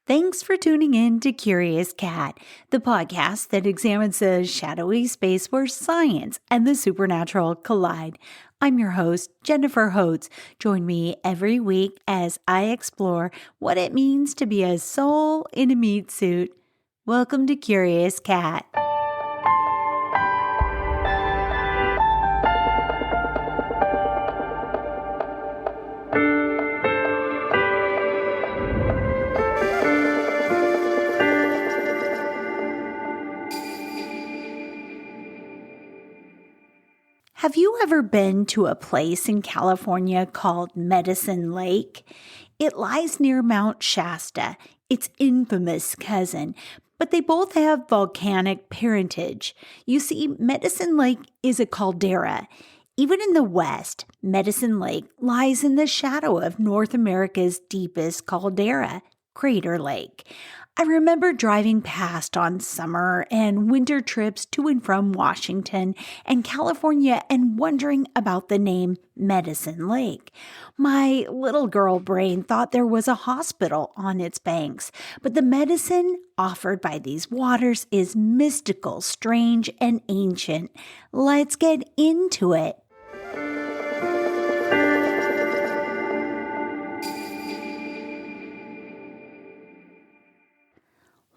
Thanks for tuning in to Curious Cat, the podcast that examines the shadowy space where science and the supernatural collide. I'm your host, Jennifer Holtz. Join me every week as I explore what it means to be a soul in a meat suit. Welcome to Curious Cat. Have you ever been to a place in California called Medicine Lake? It lies near Mount Shasta, its infamous cousin, but they both have volcanic parentage. You see, Medicine Lake is a caldera. Even in the West, Medicine Lake lies in the shadow of North America's deepest caldera, Crater Lake. I remember driving past on summer and winter trips to and from Washington and California and wondering about the name Medicine Lake. My little girl brain thought there was a hospital on its banks, but the medicine offered by these waters is mystical, strange, and ancient. Let's get into it.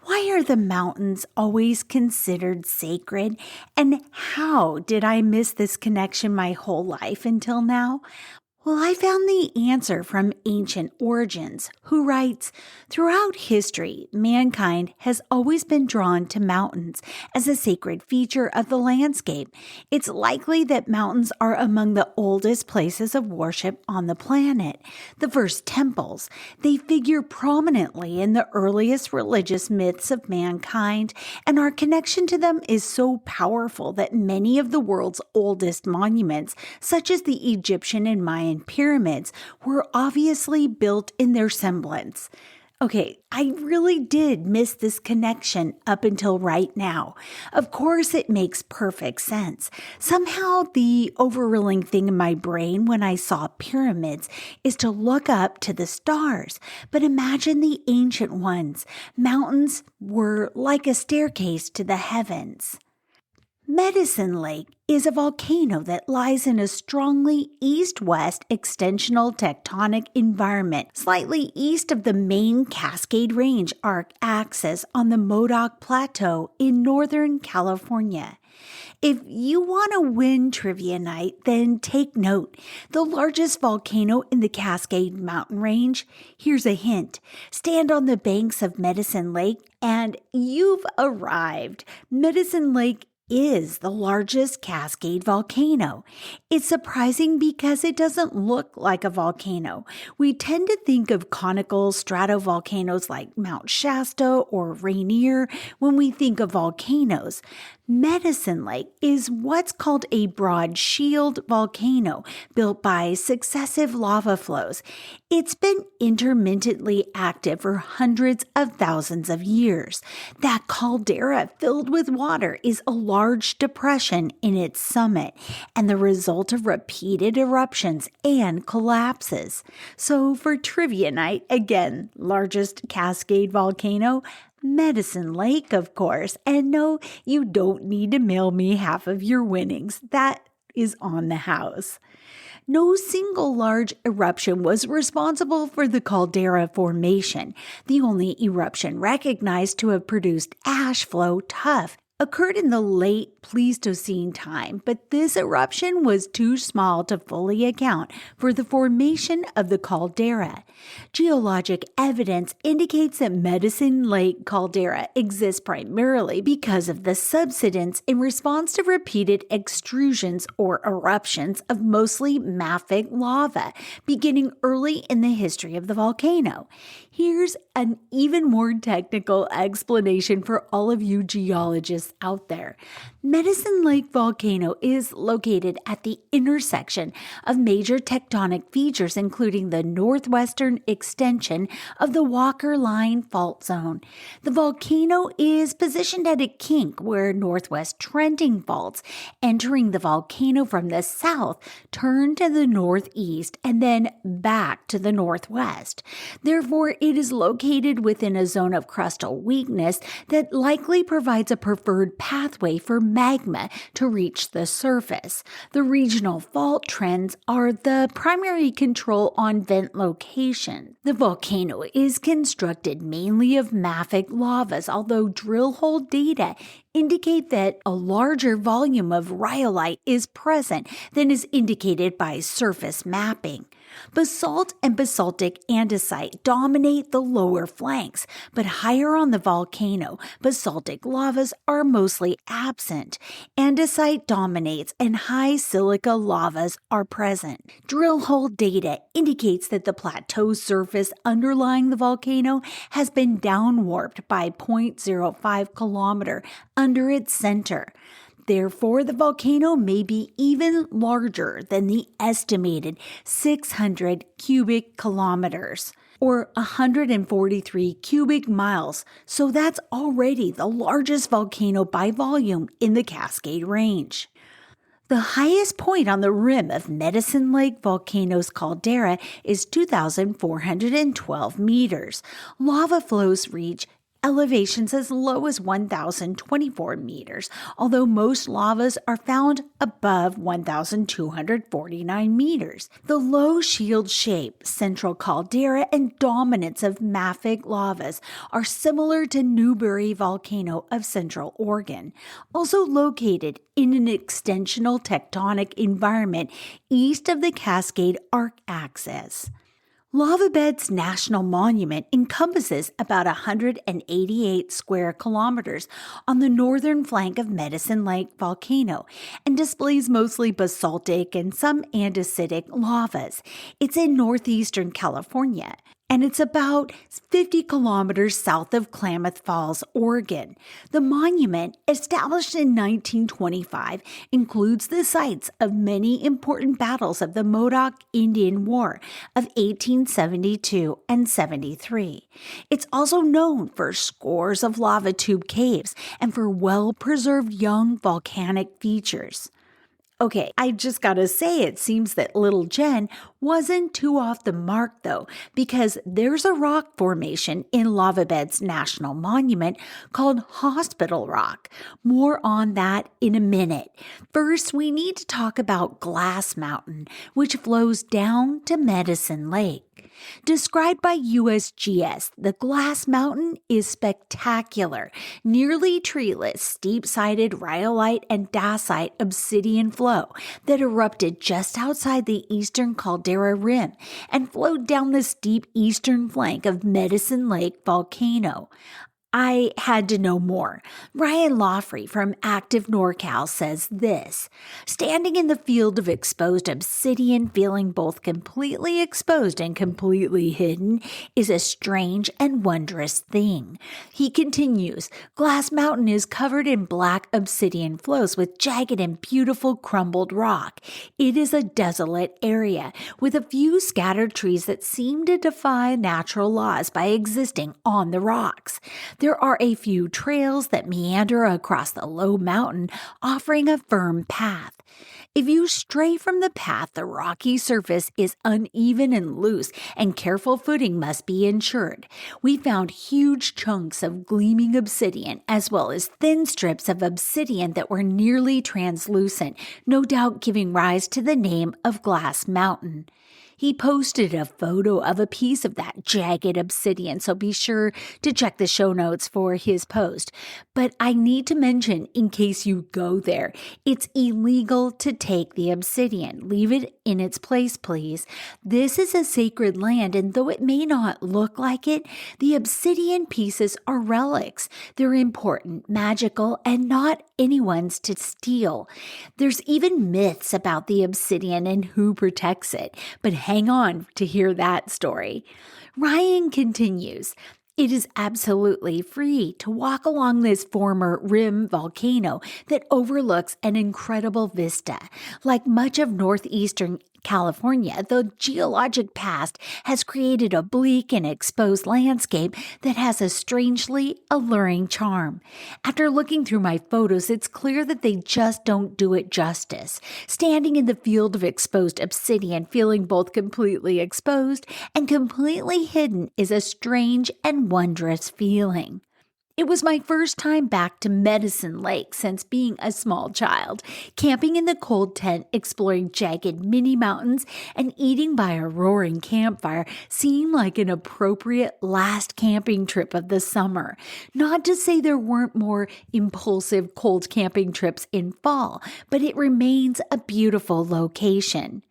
Why are the mountains always considered sacred? And how did I miss this connection my whole life until now? Well, I found the answer from Ancient Origins, who writes, "Throughout history, mankind has always been drawn to mountains as a sacred feature of the landscape. It's likely that mountains are among the oldest places of worship on the planet. The first temples, they figure prominently in the earliest religious myths of mankind, and our connection to them is so powerful that many of the world's oldest monuments, such as the Egyptian and Mayan pyramids, were obviously built in their semblance." Okay, I really did miss this connection up until right now. Of course, it makes perfect sense. Somehow, the overruling thing in my brain when I saw pyramids is to look up to the stars. But imagine the ancient ones. Mountains were like a staircase to the heavens. Medicine Lake is a volcano that lies in a strongly east-west extensional tectonic environment, slightly east of the main Cascade Range arc axis on the Modoc Plateau in Northern California. If you want to win trivia night, then take note. The largest volcano in the Cascade Mountain Range, here's a hint. Stand on the banks of Medicine Lake and you've arrived. Medicine Lake is the largest Cascade volcano. It's surprising because it doesn't look like a volcano. We tend to think of conical stratovolcanoes like Mount Shasta or Rainier when we think of volcanoes. Medicine Lake is what's called a broad shield volcano built by successive lava flows. It's been intermittently active for hundreds of thousands of years. That caldera filled with water is a large depression in its summit and the result of repeated eruptions and collapses. So for trivia night, again, largest Cascade volcano, Medicine Lake, of course. And no, you don't need to mail me half of your winnings. That is on the house. No single large eruption was responsible for the caldera formation. The only eruption recognized to have produced ash flow tuff occurred in the late Pleistocene time, but this eruption was too small to fully account for the formation of the caldera. Geologic evidence indicates that Medicine Lake caldera exists primarily because of the subsidence in response to repeated extrusions or eruptions of mostly mafic lava, beginning early in the history of the volcano. Here's an even more technical explanation for all of you geologists scientists out there. Medicine Lake Volcano is located at the intersection of major tectonic features, including the northwestern extension of the Walker Line Fault Zone. The volcano is positioned at a kink where northwest trending faults entering the volcano from the south turn to the northeast and then back to the northwest. Therefore, it is located within a zone of crustal weakness that likely provides a preferred pathway for magma to reach the surface. The regional fault trends are the primary control on vent location. The volcano is constructed mainly of mafic lavas, although drill hole data indicate that a larger volume of rhyolite is present than is indicated by surface mapping. Basalt and basaltic andesite dominate the lower flanks, but higher on the volcano, basaltic lavas are mostly absent. Andesite dominates and high silica lavas are present. Drill hole data indicates that the plateau surface underlying the volcano has been downwarped by 0.05 kilometer under its center. Therefore, the volcano may be even larger than the estimated 600 cubic kilometers, or 143 cubic miles, so that's already the largest volcano by volume in the Cascade Range. The highest point on the rim of Medicine Lake Volcano's caldera is 2,412 meters. Lava flows reach elevations as low as 1,024 meters, although most lavas are found above 1,249 meters. The low shield shape, central caldera, and dominance of mafic lavas are similar to Newberry Volcano of Central Oregon, also located in an extensional tectonic environment east of the Cascade Arc Axis. Lava Beds National Monument encompasses about 188 square kilometers on the northern flank of Medicine Lake Volcano and displays mostly basaltic and some andesitic lavas. It's in northeastern California, and it's about 50 kilometers south of Klamath Falls, Oregon. The monument, established in 1925, includes the sites of many important battles of the Modoc Indian War of 1872 and 73. It's also known for scores of lava tube caves and for well-preserved young volcanic features. Okay, I just gotta say, it seems that little Jen wasn't too off the mark though, because there's a rock formation in Lava Beds National Monument called Hospital Rock. More on that in a minute. First, we need to talk about Glass Mountain, which flows down to Medicine Lake. Described by USGS, the Glass Mountain is spectacular, nearly treeless, steep-sided rhyolite and dacite obsidian flow that erupted just outside the eastern caldera rim and flowed down the steep eastern flank of Medicine Lake Volcano. I had to know more. Ryan Laufrey from Active NorCal says this: standing in the field of exposed obsidian, feeling both completely exposed and completely hidden, is a strange and wondrous thing. He continues, Glass Mountain is covered in black obsidian flows with jagged and beautiful crumbled rock. It is a desolate area with a few scattered trees that seem to defy natural laws by existing on the rocks. There are a few trails that meander across the low mountain, offering a firm path. If you stray from the path, the rocky surface is uneven and loose, and careful footing must be ensured. We found huge chunks of gleaming obsidian, as well as thin strips of obsidian that were nearly translucent, no doubt giving rise to the name of Glass Mountain. He posted a photo of a piece of that jagged obsidian, so be sure to check the show notes for his post. But I need to mention, in case you go there, it's illegal to take the obsidian. Leave it in its place, please. This is a sacred land, and though it may not look like it, the obsidian pieces are relics. They're important, magical, and not anyone's to steal. There's even myths about the obsidian and who protects it, but hang on to hear that story. Ryan continues, It is absolutely free to walk along this former rim volcano that overlooks an incredible vista. Like much of northeastern California, the geologic past has created a bleak and exposed landscape that has a strangely alluring charm. After looking through my photos, it's clear that they just don't do it justice. Standing in the field of exposed obsidian, feeling both completely exposed and completely hidden is a strange and wondrous feeling. It was my first time back to Medicine Lake since being a small child, camping in the cold tent, exploring jagged mini mountains, and eating by a roaring campfire seemed like an appropriate last camping trip of the summer. Not to say there weren't more impulsive cold camping trips in fall, but it remains a beautiful location.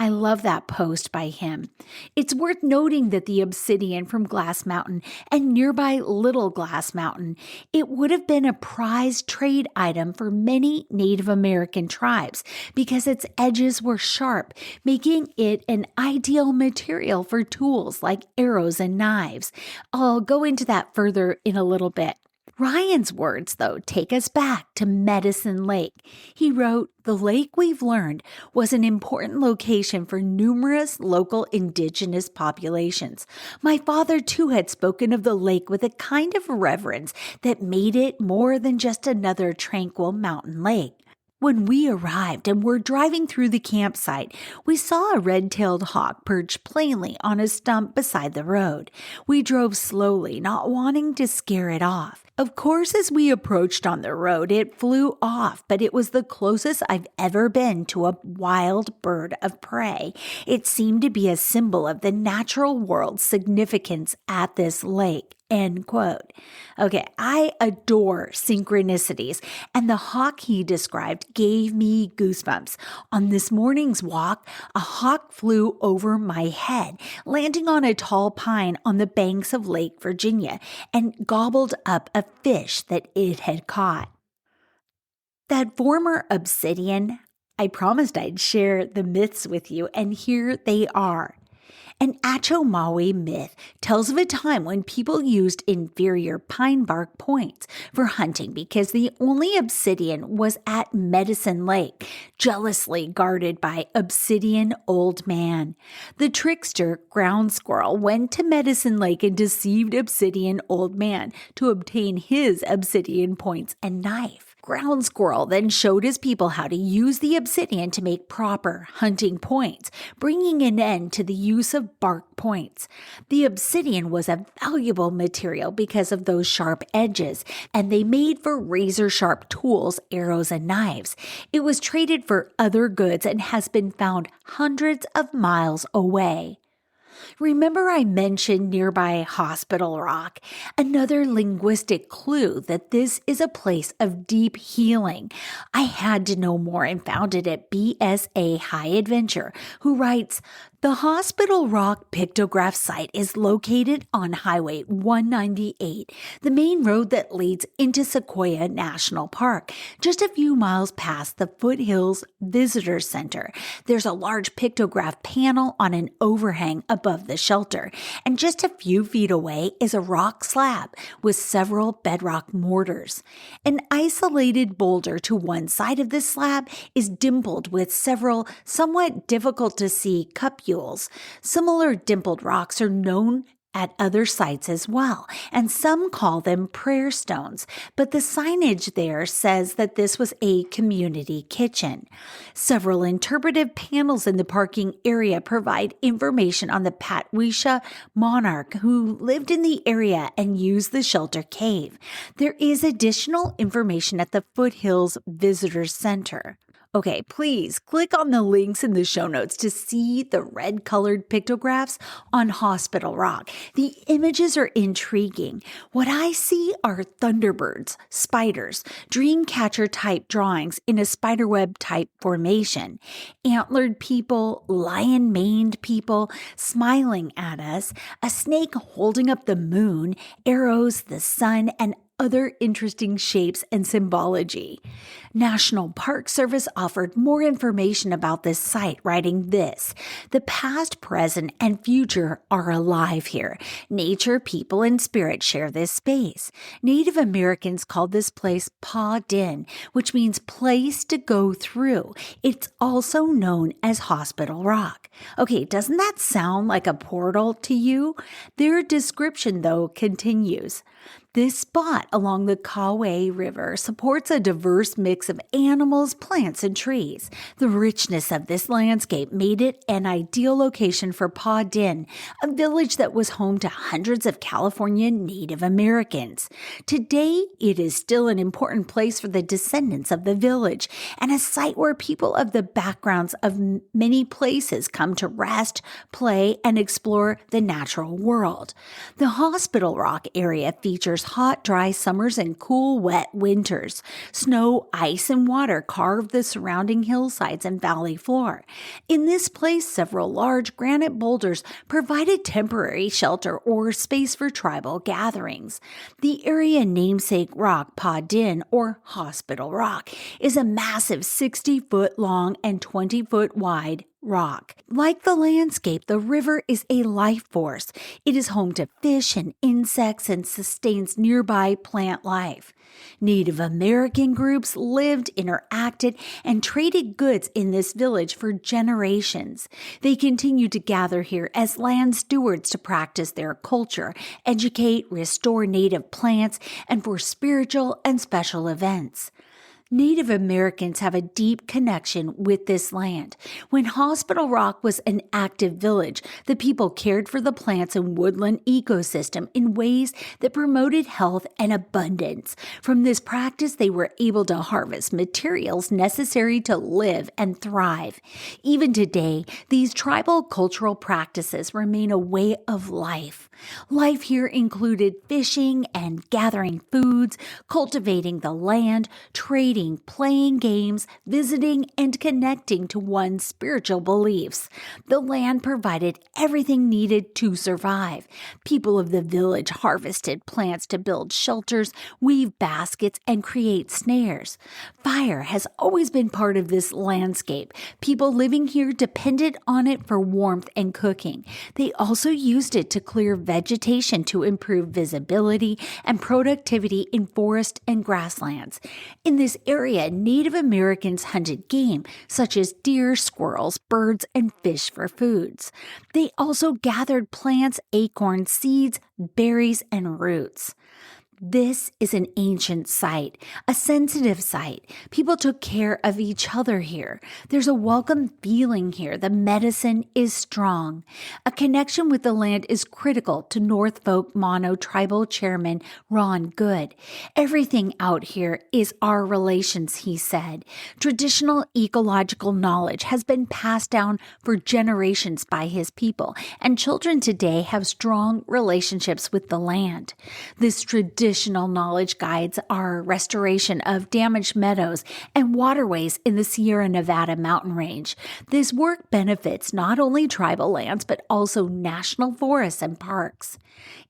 I love that post by him. It's worth noting that the obsidian from Glass Mountain and nearby Little Glass Mountain, it would have been a prized trade item for many Native American tribes because its edges were sharp, making it an ideal material for tools like arrows and knives. I'll go into that further in a little bit. Ryan's words, though, take us back to Medicine Lake. He wrote, "The lake we've learned was an important location for numerous local indigenous populations. My father, too, had spoken of the lake with a kind of reverence that made it more than just another tranquil mountain lake. When we arrived and were driving through the campsite, we saw a red-tailed hawk perched plainly on a stump beside the road. We drove slowly, not wanting to scare it off. Of course, as we approached on the road, it flew off, but it was the closest I've ever been to a wild bird of prey. It seemed to be a symbol of the natural world's significance at this lake." End quote. Okay, I adore synchronicities, and the hawk he described gave me goosebumps. On this morning's walk, a hawk flew over my head, landing on a tall pine on the banks of Lake Virginia, and gobbled up a fish that it had caught. That former obsidian, I promised I'd share the myths with you, and here they are. An Achomawi myth tells of a time when people used inferior pine bark points for hunting because the only obsidian was at Medicine Lake, jealously guarded by Obsidian Old Man. The trickster ground squirrel went to Medicine Lake and deceived Obsidian Old Man to obtain his obsidian points and knife. Ground Squirrel then showed his people how to use the obsidian to make proper hunting points, bringing an end to the use of bark points. The obsidian was a valuable material because of those sharp edges, and they made for razor-sharp tools, arrows, and knives. It was traded for other goods and has been found hundreds of miles away. Remember I mentioned nearby Hospital Rock? Another linguistic clue that this is a place of deep healing. I had to know more and found it at BSA High Adventure, who writes, "The Hospital Rock pictograph site is located on Highway 198, the main road that leads into Sequoia National Park, just a few miles past the Foothills Visitor Center. There's a large pictograph panel on an overhang above the shelter, and just a few feet away is a rock slab with several bedrock mortars. An isolated boulder to one side of the slab is dimpled with several somewhat difficult to see cupules. Similar dimpled rocks are known at other sites as well, and some call them prayer stones, but the signage there says that this was a community kitchen. Several interpretive panels in the parking area provide information on the Patwisha monarch who lived in the area and used the shelter cave. There is additional information at the Foothills Visitor Center." Okay, please click on the links in the show notes to see the red-colored pictographs on Hospital Rock. The images are intriguing. What I see are thunderbirds, spiders, dreamcatcher-type drawings in a spiderweb-type formation, antlered people, lion-maned people smiling at us, a snake holding up the moon, arrows, the sun, and other interesting shapes and symbology. National Park Service offered more information about this site, writing this: "The past, present, and future are alive here. Nature, people, and spirit share this space. Native Americans called this place Pa Din, which means place to go through. It's also known as Hospital Rock." Okay, doesn't that sound like a portal to you? Their description, though, continues. "This spot along the Kauai River supports a diverse mix of animals, plants, and trees. The richness of this landscape made it an ideal location for Pa Din, a village that was home to hundreds of California Native Americans. Today, it is still an important place for the descendants of the village and a site where people of the backgrounds of many places come to rest, play, and explore the natural world. The Hospital Rock area features hot, dry summers and cool, wet winters. Snow, ice, and water carve the surrounding hillsides and valley floor. In this place, several large granite boulders provided temporary shelter or space for tribal gatherings. The area namesake rock, Pa Din, or Hospital Rock, is a massive 60-foot long and 20-foot wide rock. Like the landscape, the river is a life force. It is home to fish and insects and sustains nearby plant life. Native American groups lived, interacted, and traded goods in this village for generations. They continue to gather here as land stewards to practice their culture, educate, restore native plants, and for spiritual and special events. Native Americans have a deep connection with this land. When Hospital Rock was an active village, the people cared for the plants and woodland ecosystem in ways that promoted health and abundance. From this practice, they were able to harvest materials necessary to live and thrive. Even today, these tribal cultural practices remain a way of life. Life here included fishing and gathering foods, cultivating the land, trading, playing games, visiting, and connecting to one's spiritual beliefs. The land provided everything needed to survive. People of the village harvested plants to build shelters, weave baskets, and create snares. Fire has always been part of this landscape. People living here depended on it for warmth and cooking. They also used it to clear vegetation to improve visibility and productivity in forest and grasslands. In this area, Native Americans hunted game such as deer, squirrels, birds, and fish for foods. They also gathered plants, acorns, seeds, berries, and roots. This is an ancient site, a sensitive site. People took care of each other here. There's a welcome feeling here. The medicine is strong. A connection with the land is critical to North Fork Mono Tribal Chairman Ron Good. "Everything out here is our relations," he said. Traditional ecological knowledge has been passed down for generations by his people, and children today have strong relationships with the land. This traditional knowledge guides our restoration of damaged meadows and waterways in the Sierra Nevada mountain range. This work benefits not only tribal lands, but also national forests and parks.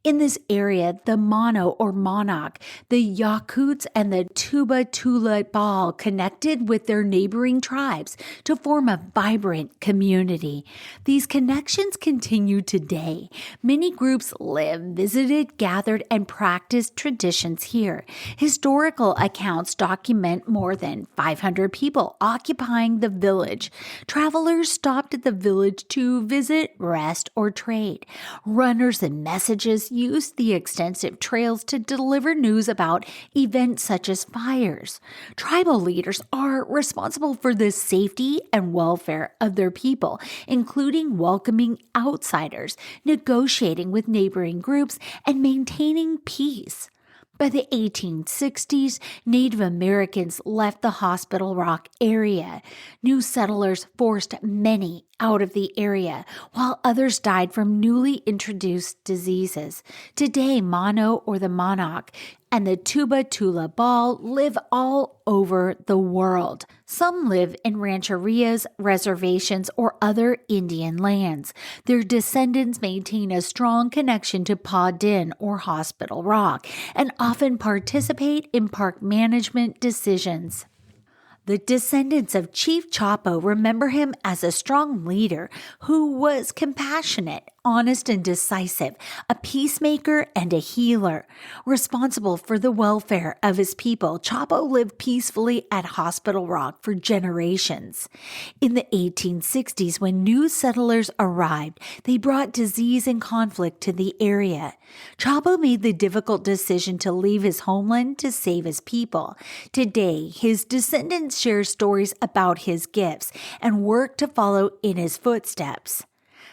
In this area, the Mono or Modoc, the Yakuts, and the Tuba Tula Bal connected with their neighboring tribes to form a vibrant community. These connections continue today. Many groups lived, visited, gathered, and practiced traditions here. Historical accounts document more than 500 people occupying the village. Travelers stopped at the village to visit, rest, or trade. Runners and messages used the extensive trails to deliver news about events such as fires. Tribal leaders are responsible for the safety and welfare of their people, including welcoming outsiders, negotiating with neighboring groups, and maintaining peace. By the 1860s, Native Americans left the Hospital Rock area. New settlers forced many out of the area, while others died from newly introduced diseases. Today, Mono or the Modoc and the tuba tula ball live all over the world. Some live in rancherias, reservations, or other Indian lands. Their descendants maintain a strong connection to Pa Dinn or Hospital Rock and often participate in park management decisions. The descendants of Chief Chapo remember him as a strong leader who was compassionate, honest, and decisive, a peacemaker and a healer. Responsible for the welfare of his people, Chapo lived peacefully at Hospital Rock for generations. In the 1860s, when new settlers arrived, they brought disease and conflict to the area. Chapo made the difficult decision to leave his homeland to save his people. Today, his descendants share stories about his gifts and work to follow in his footsteps.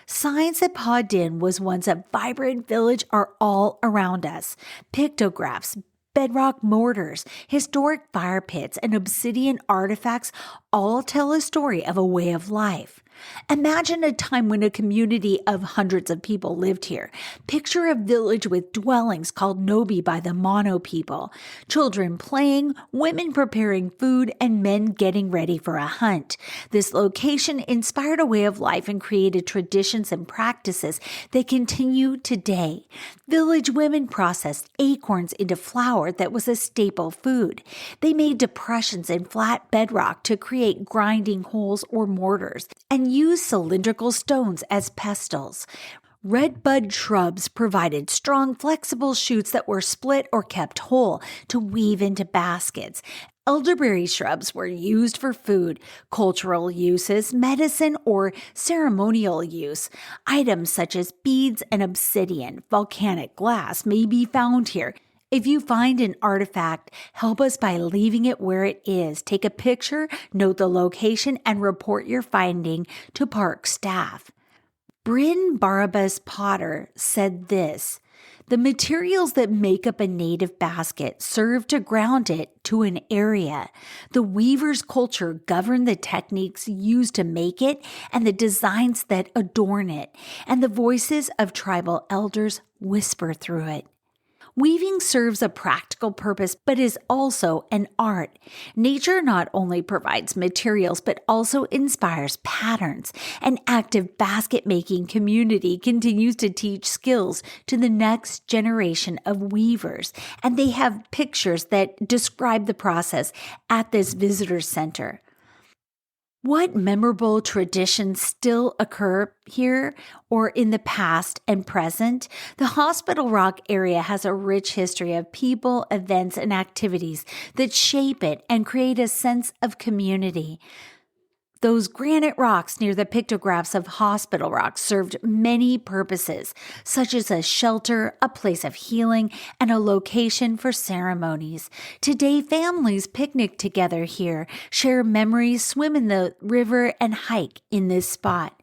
Signs that Pa Dinn was once a vibrant village are all around us. Pictographs, bedrock mortars, historic fire pits, and obsidian artifacts all tell a story of a way of life. Imagine a time when a community of hundreds of people lived here. Picture a village with dwellings called Nobi by the Mono people, children playing, women preparing food, and men getting ready for a hunt. This location inspired a way of life and created traditions and practices that continue today. Village women processed acorns into flour that was a staple food. They made depressions in flat bedrock to create grinding holes or mortars, and used cylindrical stones as pestles. Redbud shrubs provided strong, flexible shoots that were split or kept whole to weave into baskets. Elderberry shrubs were used for food, cultural uses, medicine, or ceremonial use. Items such as beads and obsidian, volcanic glass may be found here. If you find an artifact, help us by leaving it where it is. Take a picture, note the location, and report your finding to park staff. Bryn Barabas Potter said this: "The materials that make up a native basket serve to ground it to an area. The weaver's culture governed the techniques used to make it and the designs that adorn it, and the voices of tribal elders whisper through it." Weaving serves a practical purpose, but is also an art. Nature not only provides materials, but also inspires patterns. An active basket-making community continues to teach skills to the next generation of weavers, and they have pictures that describe the process at this visitor center. What memorable traditions still occur here or in the past and present? The Hospital Rock area has a rich history of people, events, and activities that shape it and create a sense of community. Those granite rocks near the pictographs of Hospital Rock served many purposes, such as a shelter, a place of healing, and a location for ceremonies. Today, families picnic together here, share memories, swim in the river, and hike in this spot.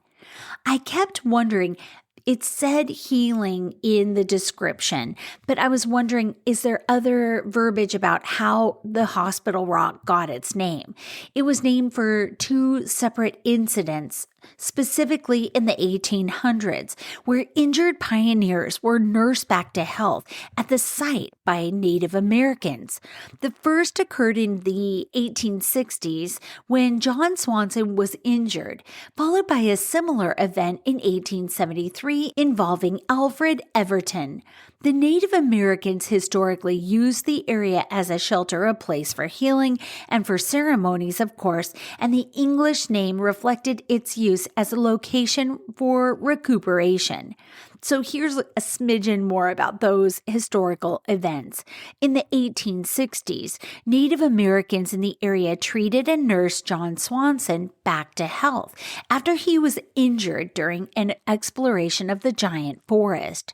I kept wondering, it said healing in the description, but I was wondering, is there other verbiage about how the Hospital Rock got its name? It was named for two separate incidents, specifically in the 1800s, where injured pioneers were nursed back to health at the site by Native Americans. The first occurred in the 1860s when John Swanson was injured, followed by a similar event in 1873 involving Alfred Everton. The Native Americans historically used the area as a shelter, a place for healing and for ceremonies, of course, and the English name reflected its use as a location for recuperation. So here's a smidgen more about those historical events. In the 1860s, Native Americans in the area treated and nursed John Swanson back to health after he was injured during an exploration of the giant forest.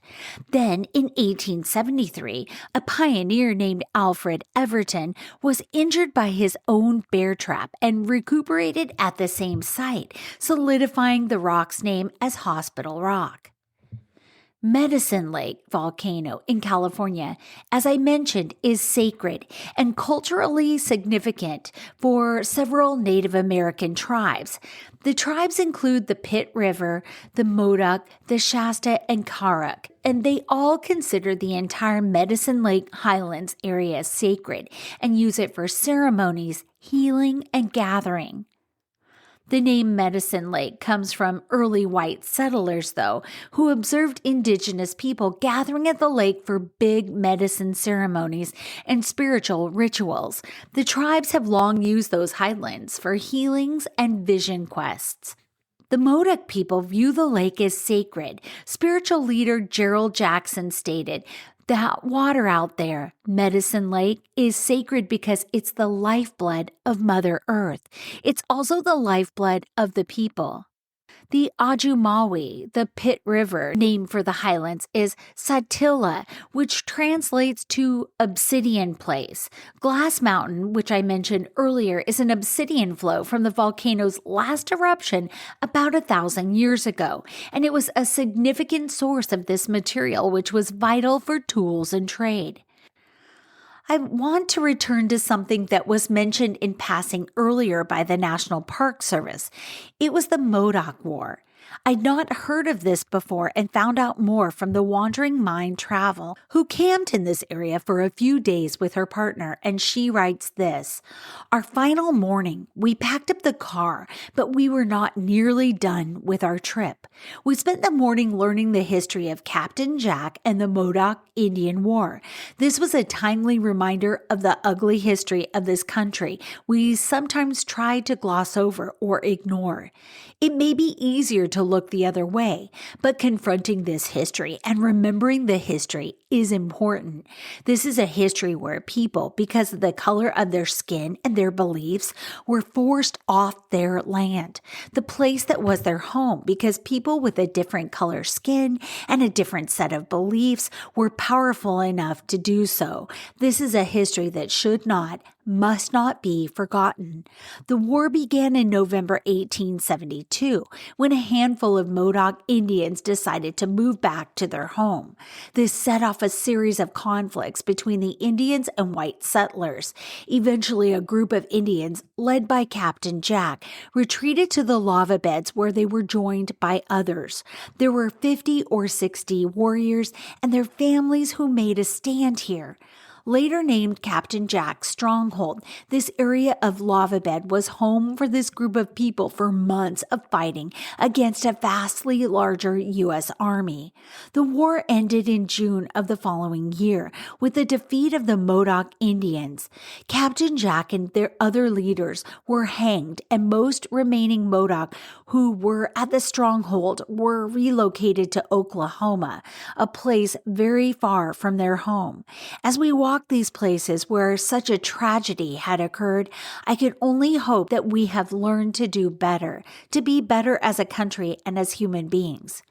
Then, in 1873, a pioneer named Alfred Everton was injured by his own bear trap and recuperated at the same site, solidifying the rock's name as Hospital Rock. Medicine Lake volcano in California, as I mentioned, is sacred and culturally significant for several Native American tribes. The tribes include the Pitt River, the Modoc, the Shasta, and Karuk. and they all consider the entire Medicine Lake Highlands area sacred and use it for ceremonies, healing, and gathering. The name Medicine Lake comes from early white settlers, though, who observed indigenous people gathering at the lake for big medicine ceremonies and spiritual rituals. The tribes have long used those highlands for healings and vision quests. The Modoc people view the lake as sacred. Spiritual leader Gerald Jackson stated, "That water out there, Medicine Lake, is sacred because it's the lifeblood of Mother Earth. It's also the lifeblood of the people." The Ajumawi, the Pit River, named for the highlands, is Satilla, which translates to obsidian place. Glass Mountain, which I mentioned earlier, is an obsidian flow from the volcano's last eruption about 1,000 years ago, and it was a significant source of this material, which was vital for tools and trade. I want to return to something that was mentioned in passing earlier by the National Park Service. It was the Modoc War. I'd not heard of this before and found out more from the Wandering Mind Travel, who camped in this area for a few days with her partner, and she writes this: "Our final morning, we packed up the car, but we were not nearly done with our trip. We spent the morning learning the history of Captain Jack and the Modoc Indian War. This was a timely reminder of the ugly history of this country we sometimes try to gloss over or ignore. It may be easier to look the other way, but confronting this history and remembering the history is important. This is a history where people, because of the color of their skin and their beliefs, were forced off their land, the place that was their home, because people with a different color skin and a different set of beliefs were powerful enough to do so. This is a history that should not, must not be forgotten. The war began in November 1872, when a handful of Modoc Indians decided to move back to their home. This set off a series of conflicts between the Indians and white settlers. Eventually, a group of Indians, led by Captain Jack, retreated to the lava beds where they were joined by others. There were 50 or 60 warriors and their families who made a stand here. Later named Captain Jack's Stronghold, this area of lava bed was home for this group of people for months of fighting against a vastly larger U.S. Army. The war ended in June of the following year with the defeat of the Modoc Indians. Captain Jack and their other leaders were hanged, and most remaining Modoc who were at the stronghold were relocated to Oklahoma, a place very far from their home. As we walked these places where such a tragedy had occurred, I could only hope that we have learned to do better, to be better as a country and as human beings.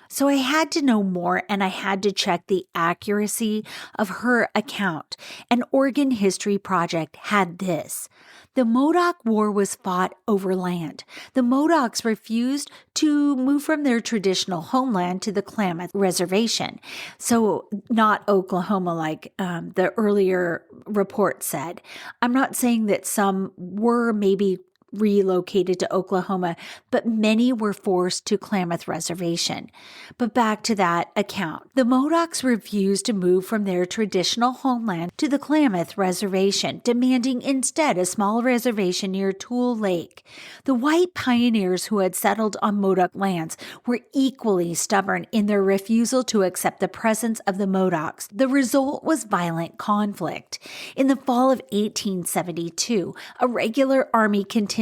So I had to know more, and I had to check the accuracy of her account. An Oregon History Project had this: the Modoc War was fought over land. The Modocs refused to move from their traditional homeland to the Klamath Reservation. So not Oklahoma like the earlier report said. I'm not saying that some were maybe relocated to Oklahoma, but many were forced to Klamath Reservation. But back to that account. The Modocs refused to move from their traditional homeland to the Klamath Reservation, demanding instead a small reservation near Tule Lake. The white pioneers who had settled on Modoc lands were equally stubborn in their refusal to accept the presence of the Modocs. The result was violent conflict. In the fall of 1872, a regular army contingent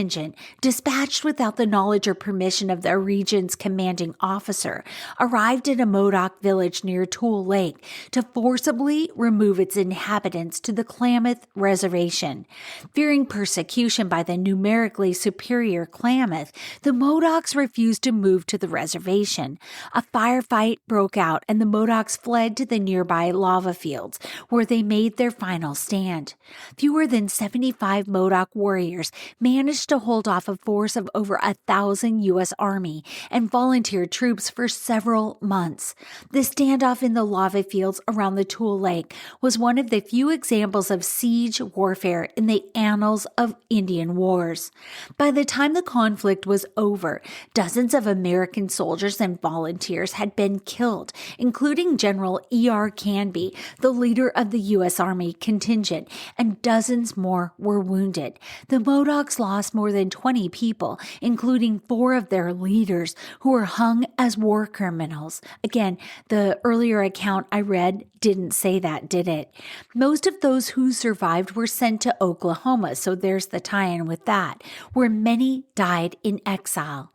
dispatched without the knowledge or permission of their region's commanding officer arrived at a Modoc village near Tule Lake to forcibly remove its inhabitants to the Klamath Reservation. Fearing persecution by the numerically superior Klamath, the Modocs refused to move to the reservation. A firefight broke out, and the Modocs fled to the nearby lava fields, where they made their final stand. Fewer than 75 Modoc warriors managed managed to hold off a force of over 1,000 U.S. Army and volunteer troops for several months. The standoff in the lava fields around the Tule Lake was one of the few examples of siege warfare in the annals of Indian wars. By the time the conflict was over, dozens of American soldiers and volunteers had been killed, including General E.R. Canby, the leader of the U.S. Army contingent, and dozens more were wounded. The Modocs lost more than 20 people, including 4 of their leaders, who were hung as war criminals. Again, the earlier account I read didn't say that, did it? Most of those who survived were sent to Oklahoma, so there's the tie-in with that, where many died in exile.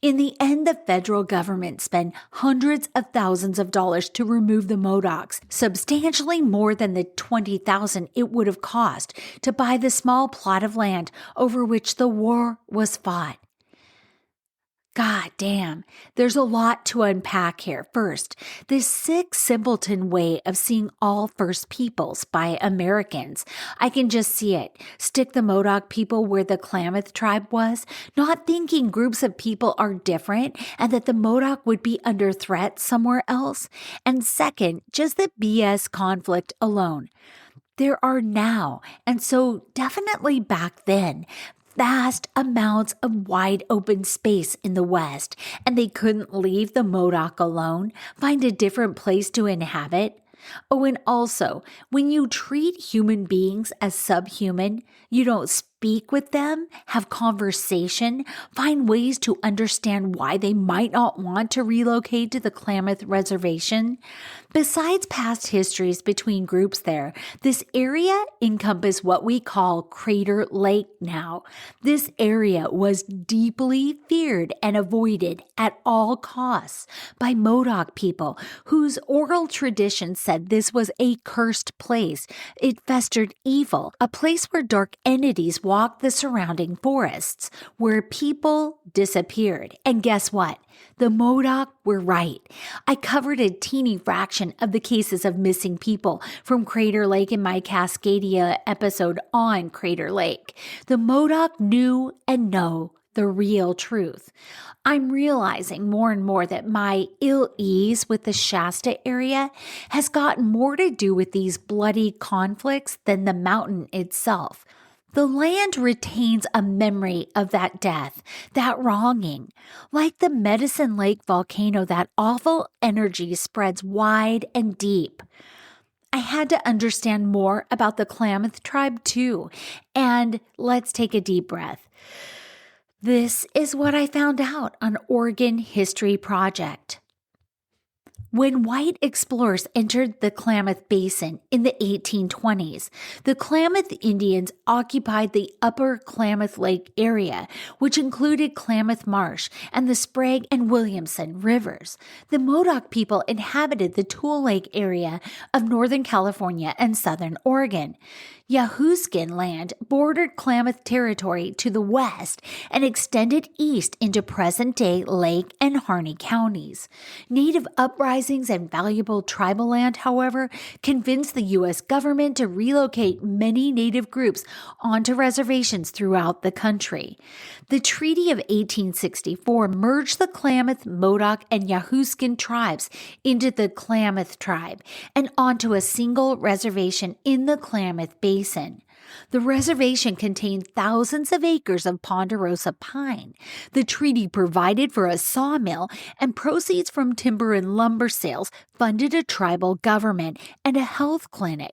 In the end, the federal government spent hundreds of thousands of dollars to remove the Modocs, substantially more than the $20,000 it would have cost to buy the small plot of land over which the war was fought. God damn, there's a lot to unpack here. First, this sick simpleton way of seeing all First Peoples by Americans. I can just see it. Stick the Modoc people where the Klamath tribe was, not thinking groups of people are different and that the Modoc would be under threat somewhere else. And second, just the BS conflict alone. There are now, and so definitely back then, vast amounts of wide open space in the West, and they couldn't leave the Modoc alone, find a different place to inhabit. Oh, and also, when you treat human beings as subhuman, you don't speak with them, have conversation, find ways to understand why they might not want to relocate to the Klamath Reservation. Besides past histories between groups there, this area encompassed what we call Crater Lake now. This area was deeply feared and avoided at all costs by Modoc people, whose oral tradition said this was a cursed place. It festered evil, a place where dark entities walked the surrounding forests, where people disappeared. And guess what? The Modoc were right. I covered a teeny fraction of the cases of missing people from Crater Lake in my Cascadia episode on Crater Lake. The Modoc knew and know the real truth. I'm realizing more and more that my ill ease with the Shasta area has gotten more to do with these bloody conflicts than the mountain itself. The land retains a memory of that death, that wronging. Like the Medicine Lake volcano, that awful energy spreads wide and deep. I had to understand more about the Klamath tribe too. And let's take a deep breath. This is what I found out on Oregon History Project. When white explorers entered the Klamath Basin in the 1820s, the Klamath Indians occupied the upper Klamath Lake area, which included Klamath Marsh and the Sprague and Williamson rivers. The Modoc people inhabited the Tule Lake area of Northern California and Southern Oregon. Yahooskin land bordered Klamath territory to the west and extended east into present-day Lake and Harney counties. Native uprisings and valuable tribal land, however, convinced the U.S. government to relocate many Native groups onto reservations throughout the country. The Treaty of 1864 merged the Klamath, Modoc, and Yahooskin tribes into the Klamath tribe and onto a single reservation in the Klamath Basin. The reservation contained thousands of acres of ponderosa pine. The treaty provided for a sawmill, and proceeds from timber and lumber sales funded a tribal government and a health clinic.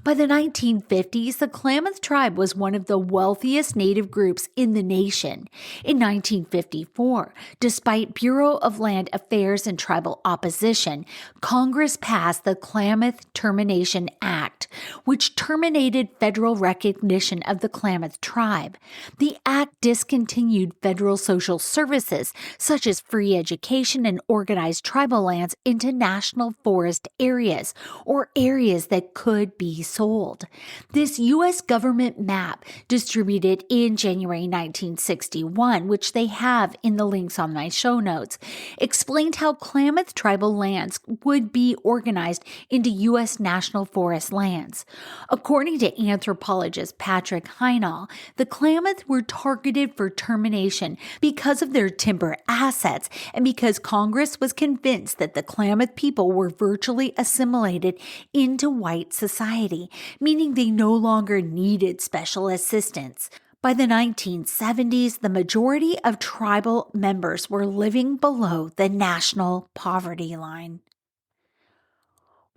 By the 1950s, the Klamath tribe was one of the wealthiest Native groups in the nation. In 1954, despite Bureau of Land Affairs and tribal opposition, Congress passed the Klamath Termination Act, which terminated federal recognition of the Klamath tribe. The act discontinued federal social services, such as free education and organized tribal lands, into national forest areas, or areas that could would be sold. This U.S. government map, distributed in January 1961, which they have in the links on my show notes, explained how Klamath tribal lands would be organized into U.S. National Forest lands. According to anthropologist Patrick Heinall, the Klamath were targeted for termination because of their timber assets and because Congress was convinced that the Klamath people were virtually assimilated into white society, meaning they no longer needed special assistance. By the 1970s, the majority of tribal members were living below the national poverty line.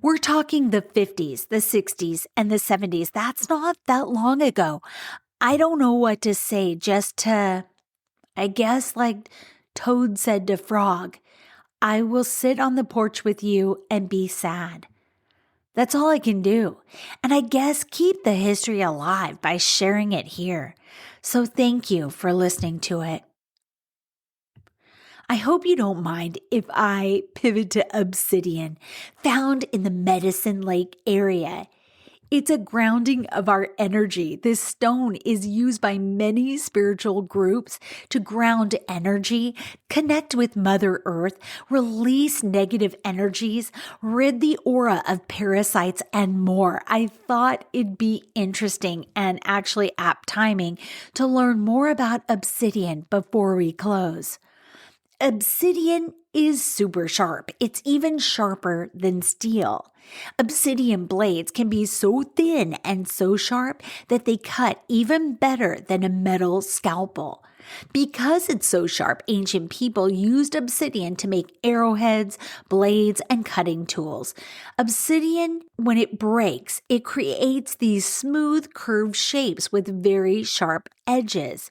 We're talking the 50s, the 60s, and the 70s. That's not that long ago. I don't know what to say, just to, I guess, like Toad said to Frog, I will sit on the porch with you and be sad. That's all I can do. And I guess keep the history alive by sharing it here. So thank you for listening to it. I hope you don't mind if I pivot to Obsidian, found in the Medicine Lake area. It's a grounding of our energy. This stone is used by many spiritual groups to ground energy, connect with Mother Earth, release negative energies, rid the aura of parasites, and more. I thought it'd be interesting and actually apt timing to learn more about obsidian before we close. Obsidian is super sharp. It's even sharper than steel. Obsidian blades can be so thin and so sharp that they cut even better than a metal scalpel. Because it's so sharp, ancient people used obsidian to make arrowheads, blades, and cutting tools. Obsidian, when it breaks, it creates these smooth, curved shapes with very sharp edges.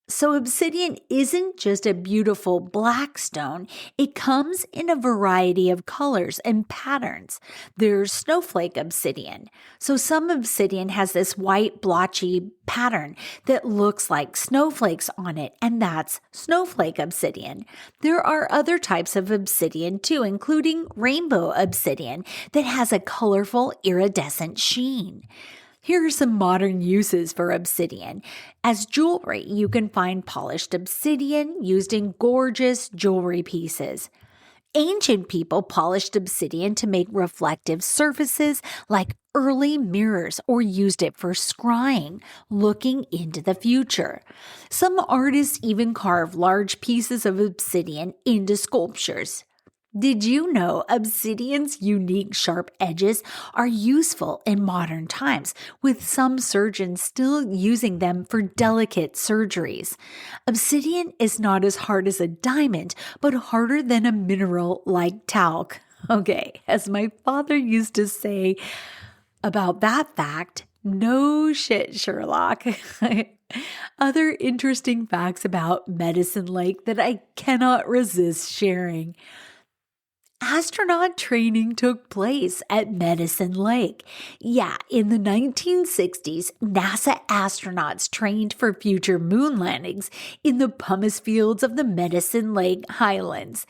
So obsidian isn't just a beautiful black stone. It comes in a variety of colors and patterns. There's snowflake obsidian. So some obsidian has this white blotchy pattern that looks like snowflakes on it, and that's snowflake obsidian. There are other types of obsidian too, including rainbow obsidian that has a colorful iridescent sheen. Here are some modern uses for obsidian. As jewelry, you can find polished obsidian used in gorgeous jewelry pieces. Ancient people polished obsidian to make reflective surfaces like early mirrors or used it for scrying, looking into the future. Some artists even carve large pieces of obsidian into sculptures. Did you know obsidian's unique sharp edges are useful in modern times, with some surgeons still using them for delicate surgeries? Obsidian is not as hard as a diamond, but harder than a mineral like talc. Okay, as my father used to say about that fact, no shit, Sherlock. Other interesting facts about Medicine Lake that I cannot resist sharing. Astronaut training took place at Medicine Lake. Yeah, in the 1960s, NASA astronauts trained for future moon landings in the pumice fields of the Medicine Lake Highlands.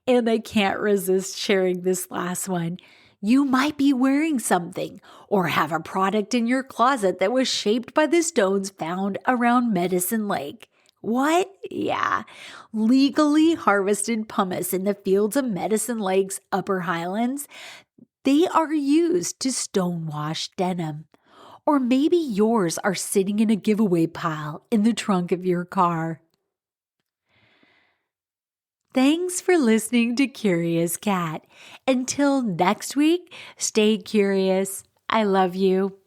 And I can't resist sharing this last one. You might be wearing something or have a product in your closet that was shaped by the stones found around Medicine Lake. What? Yeah. Legally harvested pumice in the fields of Medicine Lake's Upper Highlands, they are used to stonewash denim. Or maybe yours are sitting in a giveaway pile in the trunk of your car. Thanks for listening to Curious Cat. Until next week, stay curious. I love you.